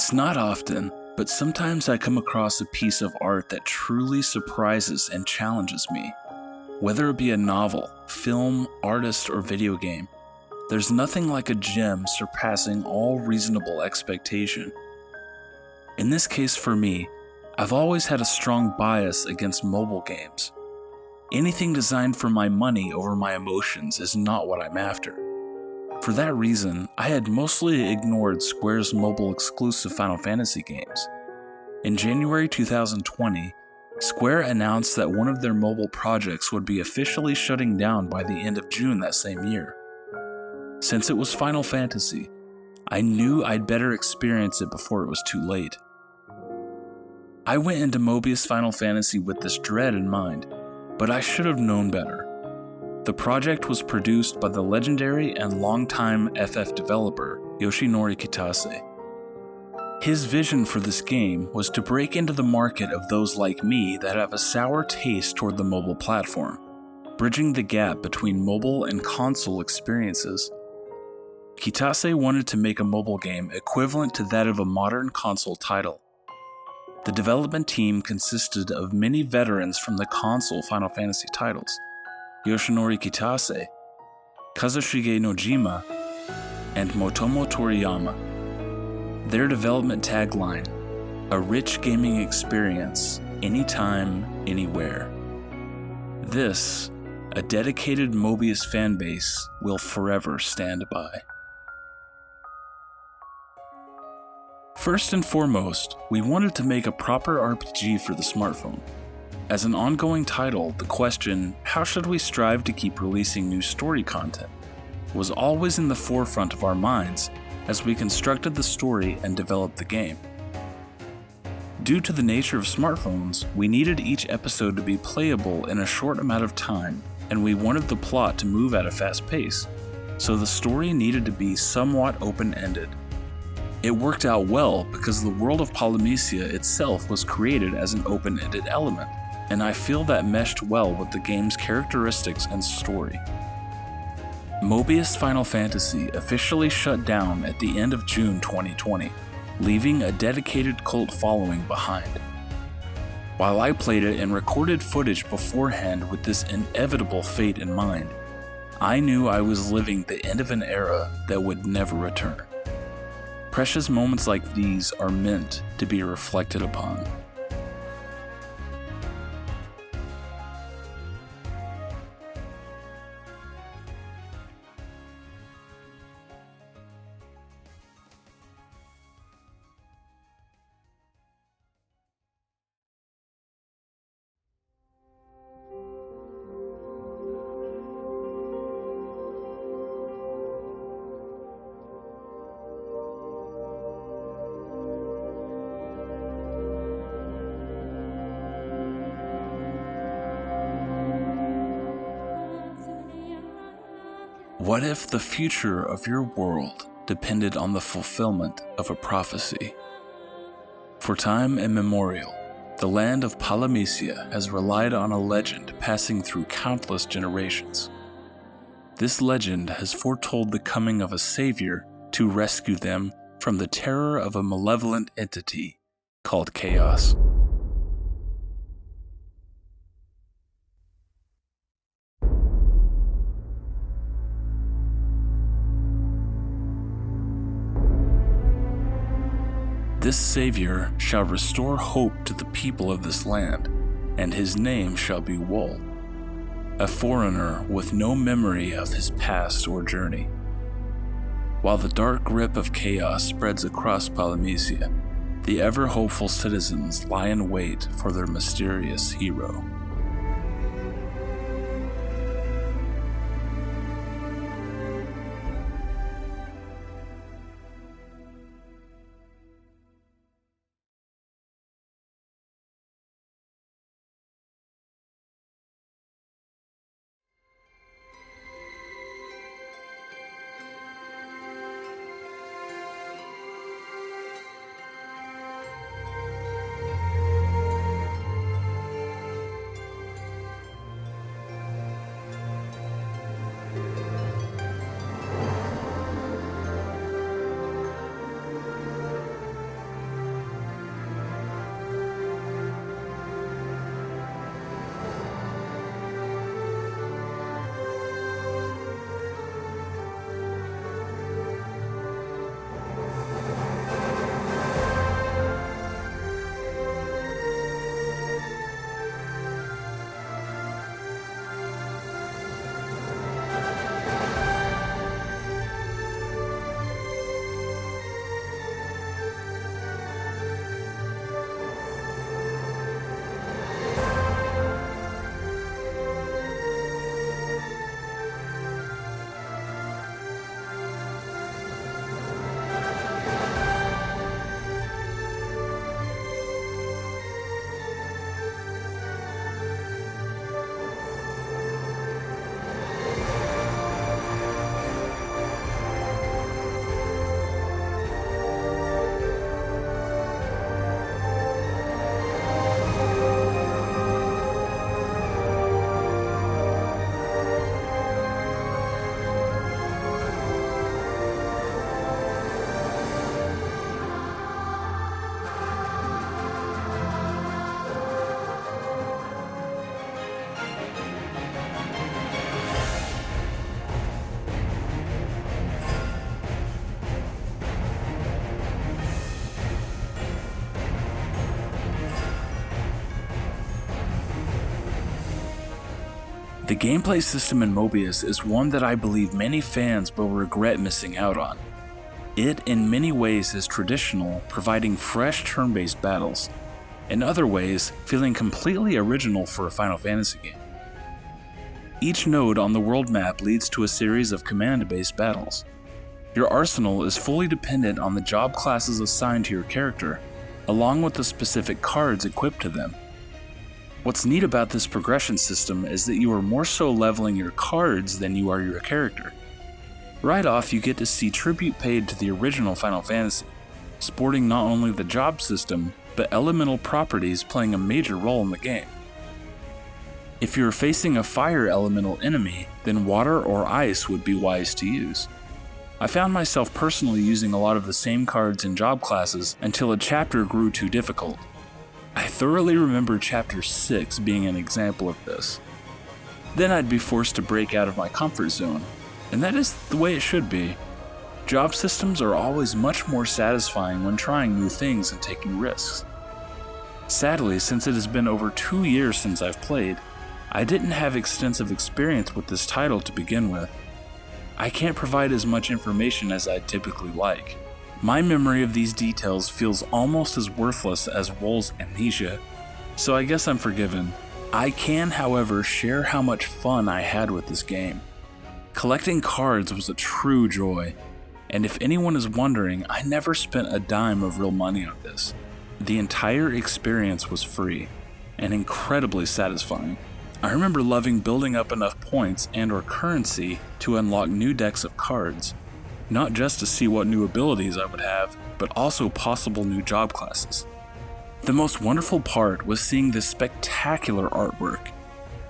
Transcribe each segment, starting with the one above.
It's not often, but sometimes I come across a piece of art that truly surprises and challenges me. Whether it be a novel, film, artist, or video game, there's nothing like a gem surpassing all reasonable expectation. In this case for me, I've always had a strong bias against mobile games. Anything designed for my money over my emotions is not what I'm after. For that reason, I had mostly ignored Square's mobile exclusive Final Fantasy games. In January 2020, Square announced that one of their mobile projects would be officially shutting down by the end of June that same year. Since it was Final Fantasy, I knew I'd better experience it before it was too late. I went into Mobius Final Fantasy with this dread in mind, but I should have known better. The project was produced by the legendary and longtime FF developer Yoshinori Kitase. His vision for this game was to break into the market of those like me that have a sour taste toward the mobile platform, bridging the gap between mobile and console experiences. Kitase wanted to make a mobile game equivalent to that of a modern console title. The development team consisted of many veterans from the console Final Fantasy titles: Yoshinori Kitase, Kazushige Nojima, and Motomu Toriyama. Their development tagline, "A rich gaming experience, anytime, anywhere." This, a dedicated Mobius fanbase, will forever stand by. First and foremost, we wanted to make a proper RPG for the smartphone. As an ongoing title, the question, how should we strive to keep releasing new story content, was always in the forefront of our minds as we constructed the story and developed the game. Due to the nature of smartphones, we needed each episode to be playable in a short amount of time, and we wanted the plot to move at a fast pace, so the story needed to be somewhat open-ended. It worked out well because the world of Polymecia itself was created as an open-ended element, and I feel that meshed well with the game's characteristics and story. Mobius Final Fantasy officially shut down at the end of June 2020, leaving a dedicated cult following behind. While I played it and recorded footage beforehand with this inevitable fate in mind, I knew I was living the end of an era that would never return. Precious moments like these are meant to be reflected upon. What if the future of your world depended on the fulfillment of a prophecy? For time immemorial, the land of Polymecia has relied on a legend passing through countless generations. This legend has foretold the coming of a savior to rescue them from the terror of a malevolent entity called Chaos. This Savior shall restore hope to the people of this land, and his name shall be Wool, a foreigner with no memory of his past or journey. While the dark grip of chaos spreads across Polymecia, the ever-hopeful citizens lie in wait for their mysterious hero. The gameplay system in Mobius is one that I believe many fans will regret missing out on. It, in many ways, is traditional, providing fresh turn-based battles. In other ways, feeling completely original for a Final Fantasy game. Each node on the world map leads to a series of command-based battles. Your arsenal is fully dependent on the job classes assigned to your character, along with the specific cards equipped to them. What's neat about this progression system is that you are more so leveling your cards than you are your character. Right off, you get to see tribute paid to the original Final Fantasy, sporting not only the job system, but elemental properties playing a major role in the game. If you're facing a fire elemental enemy, then water or ice would be wise to use. I found myself personally using a lot of the same cards and job classes until a chapter grew too difficult. I thoroughly remember Chapter 6 being an example of this. Then I'd be forced to break out of my comfort zone, and that is the way it should be. Job systems are always much more satisfying when trying new things and taking risks. Sadly, since it has been over 2 years since I've played, I didn't have extensive experience with this title to begin with. I can't provide as much information as I'd typically like. My memory of these details feels almost as worthless as Wool's amnesia, so I guess I'm forgiven. I can, however, share how much fun I had with this game. Collecting cards was a true joy, and if anyone is wondering, I never spent a dime of real money on this. The entire experience was free, and incredibly satisfying. I remember loving building up enough points and/or currency to unlock new decks of cards, not just to see what new abilities I would have, but also possible new job classes. The most wonderful part was seeing this spectacular artwork.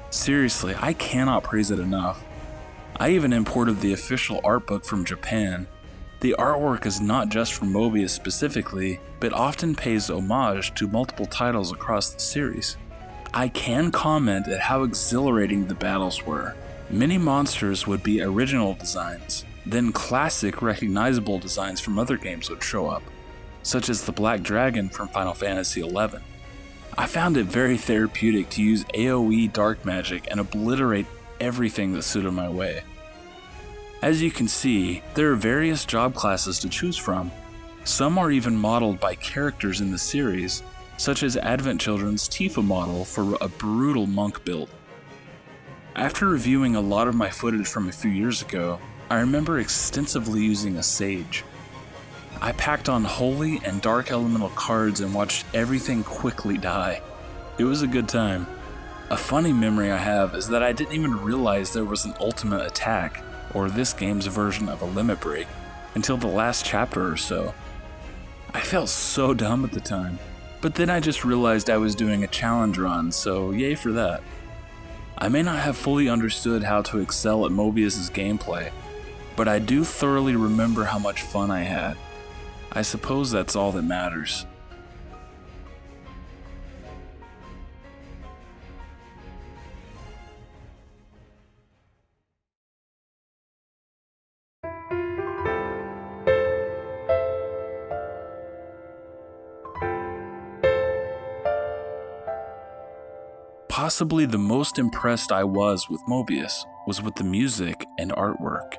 Seriously, I cannot praise it enough. I even imported the official art book from Japan. The artwork is not just from Mobius specifically, but often pays homage to multiple titles across the series. I can comment at how exhilarating the battles were. Many monsters would be original designs, then classic recognizable designs from other games would show up, such as the Black Dragon from Final Fantasy XI. I found it very therapeutic to use AoE dark magic and obliterate everything that stood in my way. As you can see, there are various job classes to choose from. Some are even modeled by characters in the series, such as Advent Children's Tifa model for a brutal monk build. After reviewing a lot of my footage from a few years ago, I remember extensively using a sage. I packed on holy and dark elemental cards and watched everything quickly die. It was a good time. A funny memory I have is that I didn't even realize there was an ultimate attack, or this game's version of a limit break, until the last chapter or so. I felt so dumb at the time. But then I just realized I was doing a challenge run, so yay for that. I may not have fully understood how to excel at Mobius's gameplay, but I do thoroughly remember how much fun I had. I suppose that's all that matters. Possibly the most impressed I was with Mobius was with the music and artwork.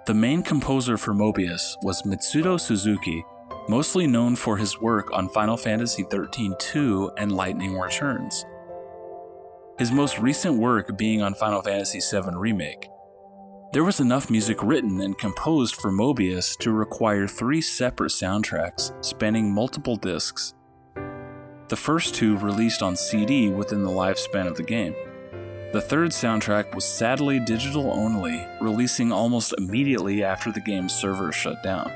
The main composer for Mobius was Mitsudo Suzuki, mostly known for his work on Final Fantasy XIII-2 and Lightning Returns. His most recent work being on Final Fantasy VII Remake. There was enough music written and composed for Mobius to require 3 separate soundtracks spanning multiple discs. The first 2 released on CD within the lifespan of the game. The third soundtrack was sadly digital only, releasing almost immediately after the game's server shut down.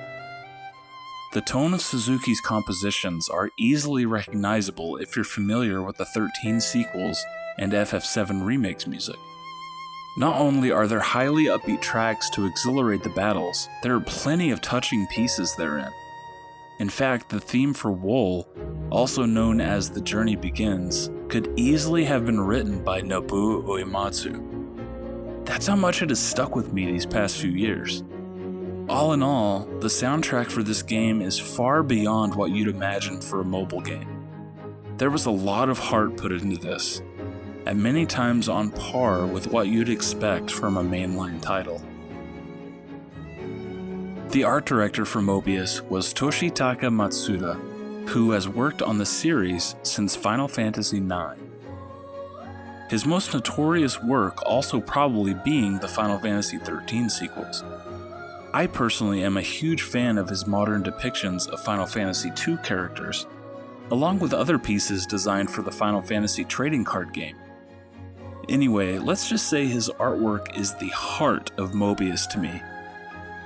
The tone of Suzuki's compositions are easily recognizable if you're familiar with the 13 sequels and FF7 Remake's music. Not only are there highly upbeat tracks to exhilarate the battles, there are plenty of touching pieces therein. In fact, the theme for Wool, also known as The Journey Begins, could easily have been written by Nobuo Uematsu. That's how much it has stuck with me these past few years. All in all, the soundtrack for this game is far beyond what you'd imagine for a mobile game. There was a lot of heart put into this. and many times on par with what you'd expect from a mainline title. The art director for Mobius was Toshitaka Matsuda, who has worked on the series since Final Fantasy IX. His most notorious work also probably being the Final Fantasy XIII sequels. I personally am a huge fan of his modern depictions of Final Fantasy II characters, along with other pieces designed for the Final Fantasy trading card game. Anyway, let's just say his artwork is the heart of Mobius to me.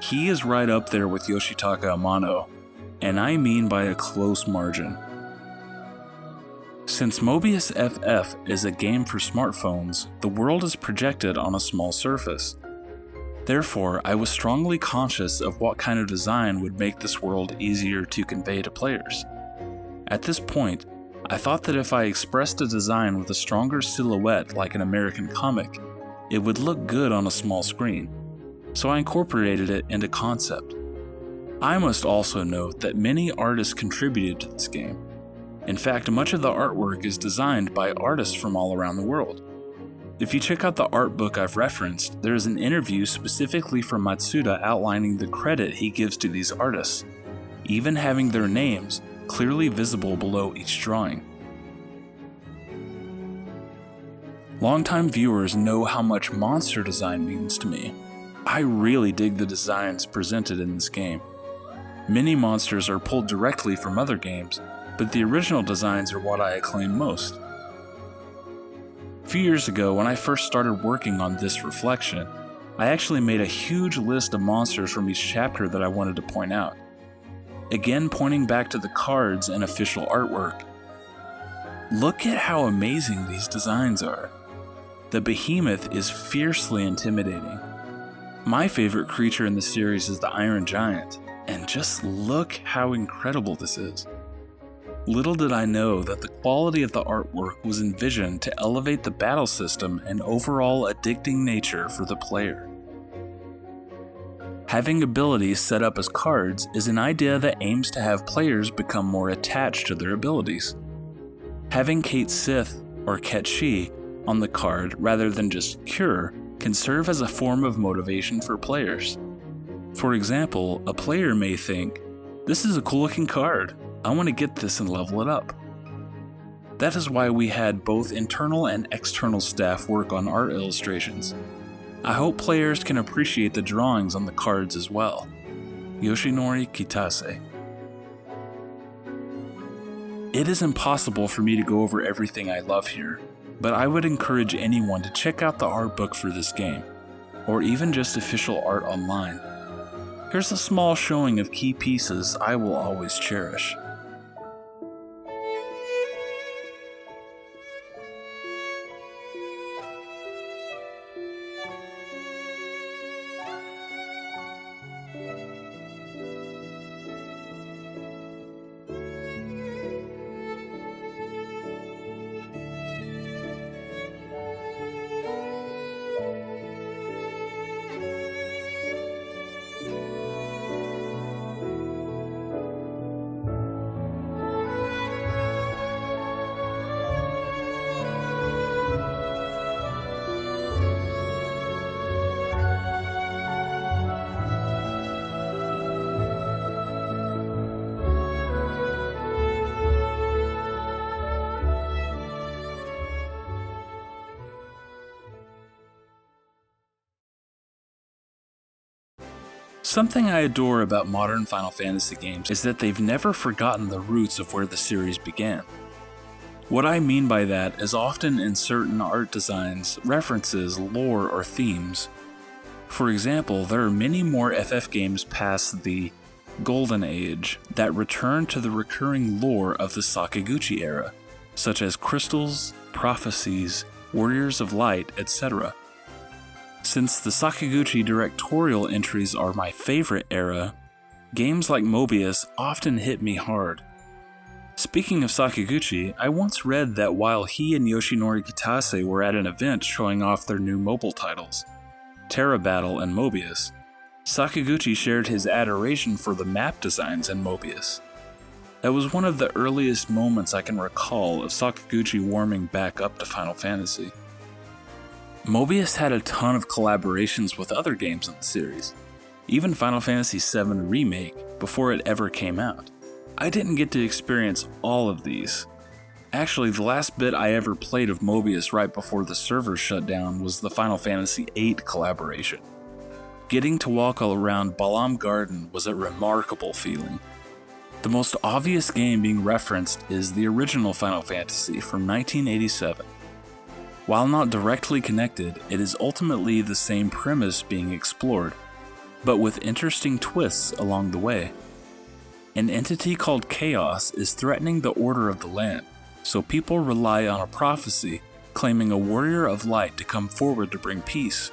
He is right up there with Yoshitaka Amano, and I mean by a close margin. Since Mobius FF is a game for smartphones, the world is projected on a small surface. Therefore, I was strongly conscious of what kind of design would make this world easier to convey to players. At this point, I thought that if I expressed a design with a stronger silhouette like an American comic, it would look good on a small screen, so I incorporated it into concept. I must also note that many artists contributed to this game. In fact, much of the artwork is designed by artists from all around the world. If you check out the art book I've referenced, there is an interview specifically from Matsuda outlining the credit he gives to these artists, even having their names clearly visible below each drawing. Longtime viewers know how much monster design means to me. I really dig the designs presented in this game. Many monsters are pulled directly from other games, but the original designs are what I acclaim most. A few years ago, when I first started working on this reflection, I actually made a huge list of monsters from each chapter that I wanted to point out. Again, pointing back to the cards and official artwork. Look at how amazing these designs are. The behemoth is fiercely intimidating. My favorite creature in the series is the Iron Giant, and just look how incredible this is. Little did I know that the quality of the artwork was envisioned to elevate the battle system and overall addicting nature for the player. Having abilities set up as cards is an idea that aims to have players become more attached to their abilities. Having Kate Sith or Ketchi on the card rather than just Cure can serve as a form of motivation for players. For example, a player may think, "This is a cool looking card. I want to get this and level it up." That is why we had both internal and external staff work on art illustrations. I hope players can appreciate the drawings on the cards as well. Yoshinori Kitase. It is impossible for me to go over everything I love here, but I would encourage anyone to check out the art book for this game, or even just official art online. Here's a small showing of key pieces I will always cherish. Something I adore about modern Final Fantasy games is that they've never forgotten the roots of where the series began. What I mean by that is often in certain art designs, references, lore, or themes. For example, there are many more FF games past the Golden Age that return to the recurring lore of the Sakaguchi era, such as Crystals, Prophecies, Warriors of Light, etc. Since the Sakaguchi directorial entries are my favorite era, games like Mobius often hit me hard. Speaking of Sakaguchi, I once read that while he and Yoshinori Kitase were at an event showing off their new mobile titles, Terra Battle and Mobius, Sakaguchi shared his adoration for the map designs in Mobius. That was one of the earliest moments I can recall of Sakaguchi warming back up to Final Fantasy. Mobius had a ton of collaborations with other games in the series, even Final Fantasy VII Remake before it ever came out. I didn't get to experience all of these. Actually, the last bit I ever played of Mobius right before the servers shut down was the Final Fantasy VIII collaboration. Getting to walk all around Balamb Garden was a remarkable feeling. The most obvious game being referenced is the original Final Fantasy from 1987. While not directly connected, it is ultimately the same premise being explored, but with interesting twists along the way. An entity called Chaos is threatening the order of the land, so people rely on a prophecy claiming a warrior of light to come forward to bring peace.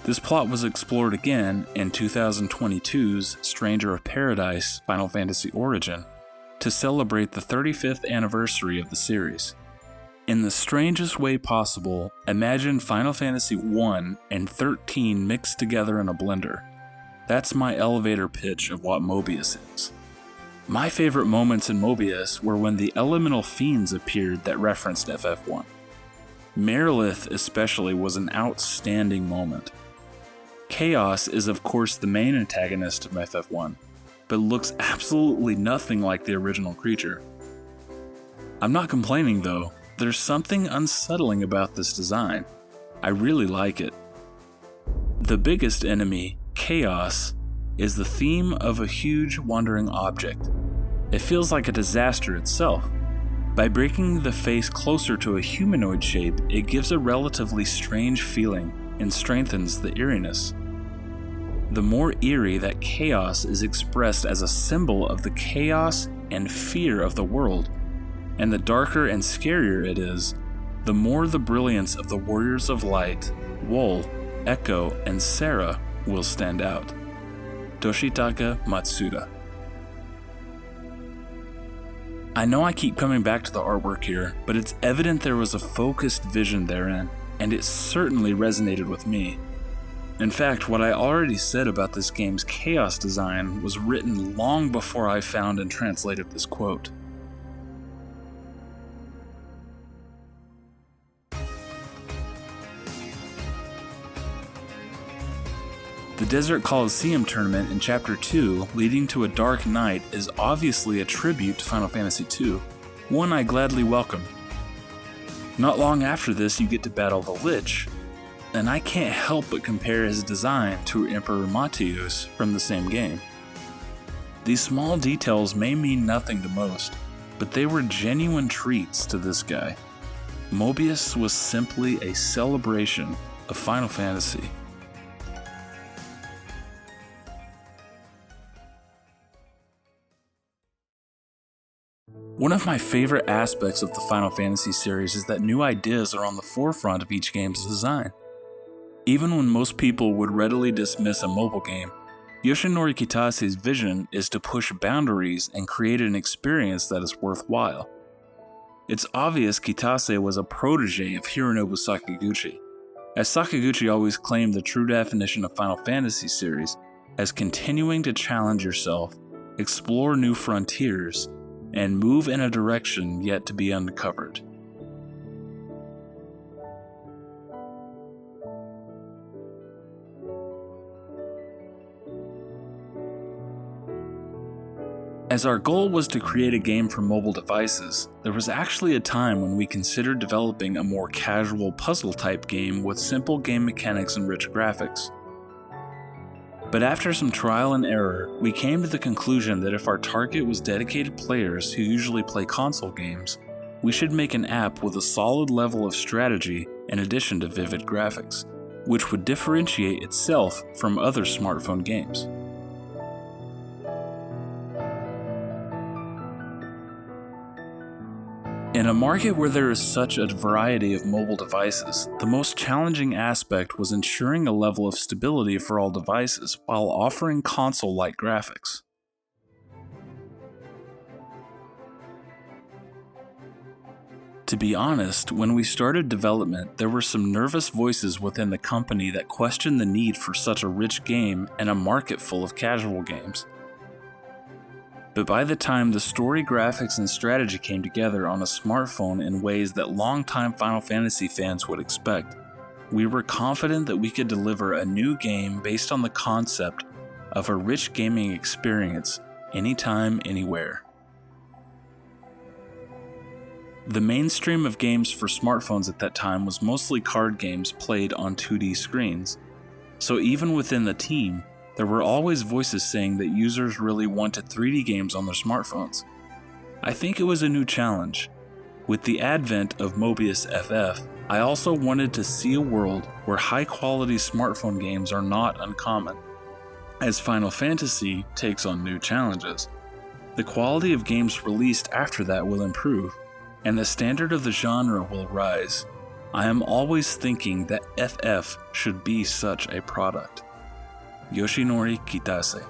This plot was explored again in 2022's Stranger of Paradise Final Fantasy Origin to celebrate the 35th anniversary of the series. In the strangest way possible, imagine Final Fantasy 1 and 13 mixed together in a blender. That's my elevator pitch of what Mobius is. My favorite moments in Mobius were when the elemental fiends appeared that referenced FF1. Merilith especially was an outstanding moment. Chaos is of course the main antagonist of FF1, but looks absolutely nothing like the original creature. I'm not complaining though. There's something unsettling about this design. I really like it. The biggest enemy, Chaos, is the theme of a huge wandering object. It feels like a disaster itself. By breaking the face closer to a humanoid shape, it gives a relatively strange feeling and strengthens the eeriness. The more eerie that Chaos is expressed as a symbol of the chaos and fear of the world, and the darker and scarier it is, the more the brilliance of the Warriors of Light, Wool, Echo, and Sarah will stand out. Toshitaka Matsuda. I know I keep coming back to the artwork here, but it's evident there was a focused vision therein, and it certainly resonated with me. In fact, what I already said about this game's chaos design was written long before I found and translated this quote. The Desert Coliseum tournament in Chapter 2, leading to a Dark Night, is obviously a tribute to Final Fantasy II, one I gladly welcome. Not long after this, you get to battle the Lich, and I can't help but compare his design to Emperor Mateus from the same game. These small details may mean nothing to most, but they were genuine treats to this guy. Mobius was simply a celebration of Final Fantasy. One of my favorite aspects of the Final Fantasy series is that new ideas are on the forefront of each game's design. Even when most people would readily dismiss a mobile game, Yoshinori Kitase's vision is to push boundaries and create an experience that is worthwhile. It's obvious Kitase was a protege of Hironobu Sakaguchi, as Sakaguchi always claimed the true definition of Final Fantasy series as continuing to challenge yourself, explore new frontiers, and move in a direction yet to be uncovered. As our goal was to create a game for mobile devices, there was actually a time when we considered developing a more casual puzzle-type game with simple game mechanics and rich graphics. But after some trial and error, we came to the conclusion that if our target was dedicated players who usually play console games, we should make an app with a solid level of strategy in addition to vivid graphics, which would differentiate itself from other smartphone games. In a market where there is such a variety of mobile devices, the most challenging aspect was ensuring a level of stability for all devices while offering console-like graphics. To be honest, when we started development, there were some nervous voices within the company that questioned the need for such a rich game in a market full of casual games. But by the time the story, graphics, and strategy came together on a smartphone in ways that longtime Final Fantasy fans would expect, we were confident that we could deliver a new game based on the concept of a rich gaming experience anytime, anywhere. The mainstream of games for smartphones at that time was mostly card games played on 2D screens, so even within the team, there were always voices saying that users really wanted 3D games on their smartphones. I think it was a new challenge. With the advent of Mobius FF, I also wanted to see a world where high-quality smartphone games are not uncommon. As Final Fantasy takes on new challenges, the quality of games released after that will improve, and the standard of the genre will rise. I am always thinking that FF should be such a product. Yoshinori Kitase.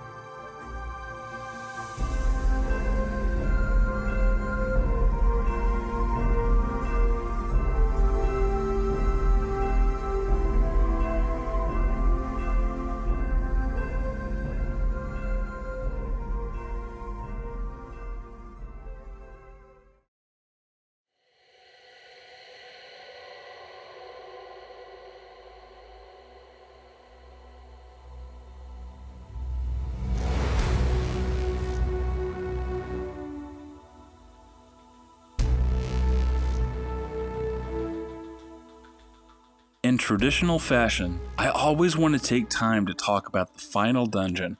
In traditional fashion, I always want to take time to talk about the final dungeon.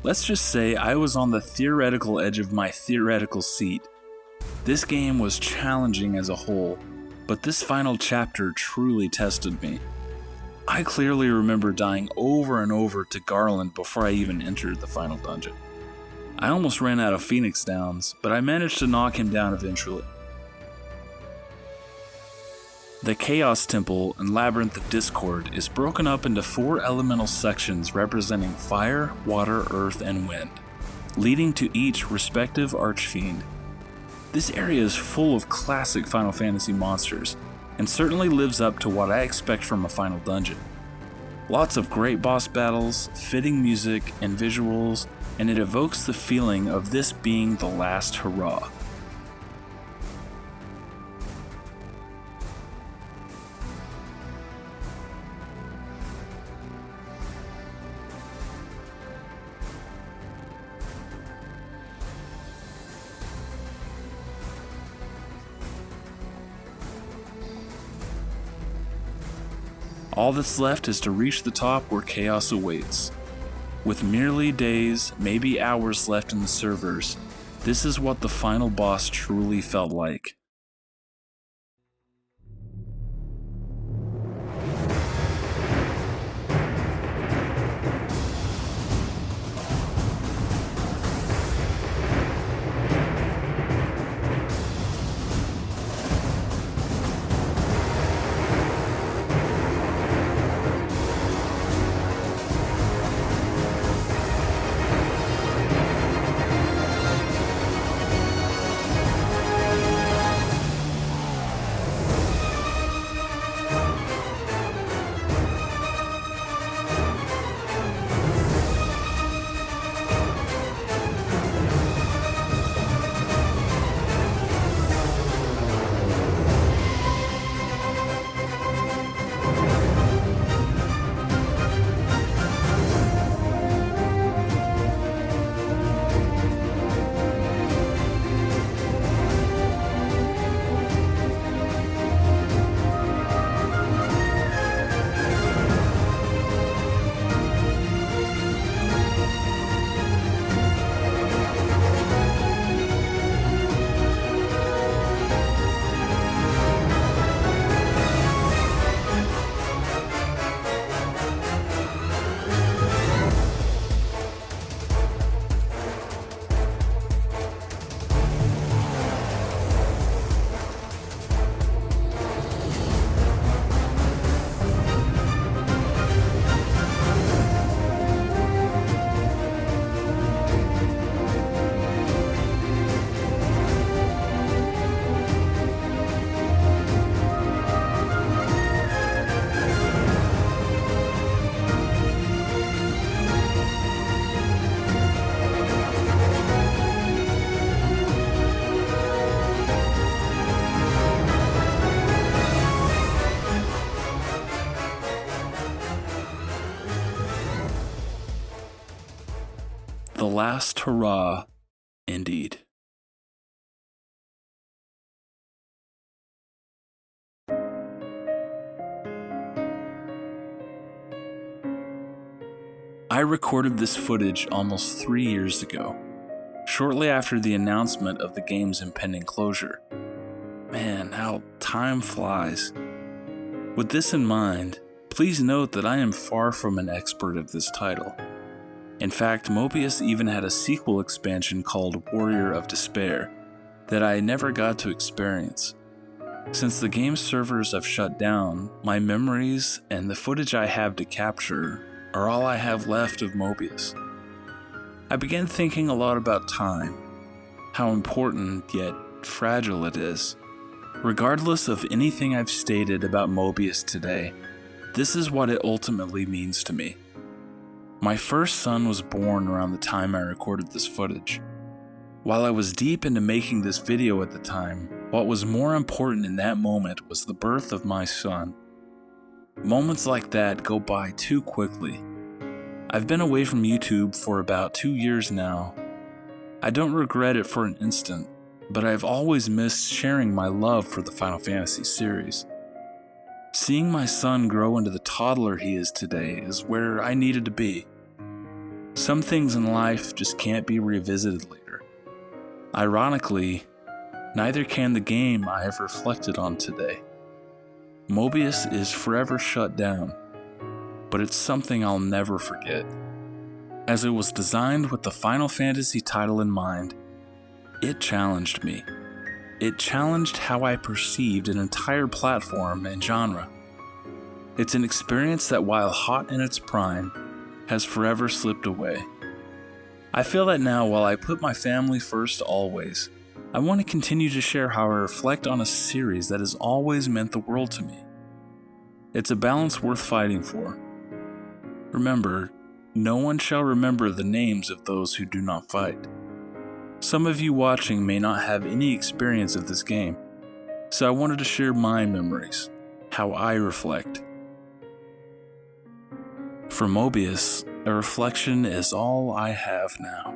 Let's just say I was on the theoretical edge of my theoretical seat. This game was challenging as a whole, but this final chapter truly tested me. I clearly remember dying over and over to Garland before I even entered the final dungeon. I almost ran out of Phoenix Downs, but I managed to knock him down eventually. The Chaos Temple and Labyrinth of Discord is broken up into 4 elemental sections representing fire, water, earth, and wind, leading to each respective archfiend. This area is full of classic Final Fantasy monsters, and certainly lives up to what I expect from a final dungeon. Lots of great boss battles, fitting music, and visuals, and it evokes the feeling of this being the last hurrah. All that's left is to reach the top where chaos awaits. With merely days, maybe hours left in the servers, this is what the final boss truly felt like. last hurrah, indeed. I recorded this footage almost 3 years ago, shortly after the announcement of the game's impending closure. Man, how time flies. With this in mind, please note that I am far from an expert of this title. In fact, Mobius even had a sequel expansion called Warrior of Despair that I never got to experience. Since the game's servers have shut down, my memories and the footage I have to capture are all I have left of Mobius. I began thinking a lot about time, how important yet fragile it is. Regardless of anything I've stated about Mobius today, this is what it ultimately means to me. My first son was born around the time I recorded this footage. While I was deep into making this video at the time, what was more important in that moment was the birth of my son. Moments like that go by too quickly. I've been away from YouTube for about 2 years now. I don't regret it for an instant, but I've always missed sharing my love for the Final Fantasy series. Seeing my son grow into the toddler he is today is where I needed to be. Some things in life just can't be revisited later. Ironically, neither can the game I have reflected on today. Mobius is forever shut down, but it's something I'll never forget. As it was designed with the Final Fantasy title in mind, it challenged me. It challenged how I perceived an entire platform and genre. It's an experience that, while hot in its prime, has forever slipped away. I feel that now, while I put my family first always, I want to continue to share how I reflect on a series that has always meant the world to me. It's a balance worth fighting for. Remember, no one shall remember the names of those who do not fight. Some of you watching may not have any experience of this game, so I wanted to share my memories, how I reflect. For Mobius, a reflection is all I have now.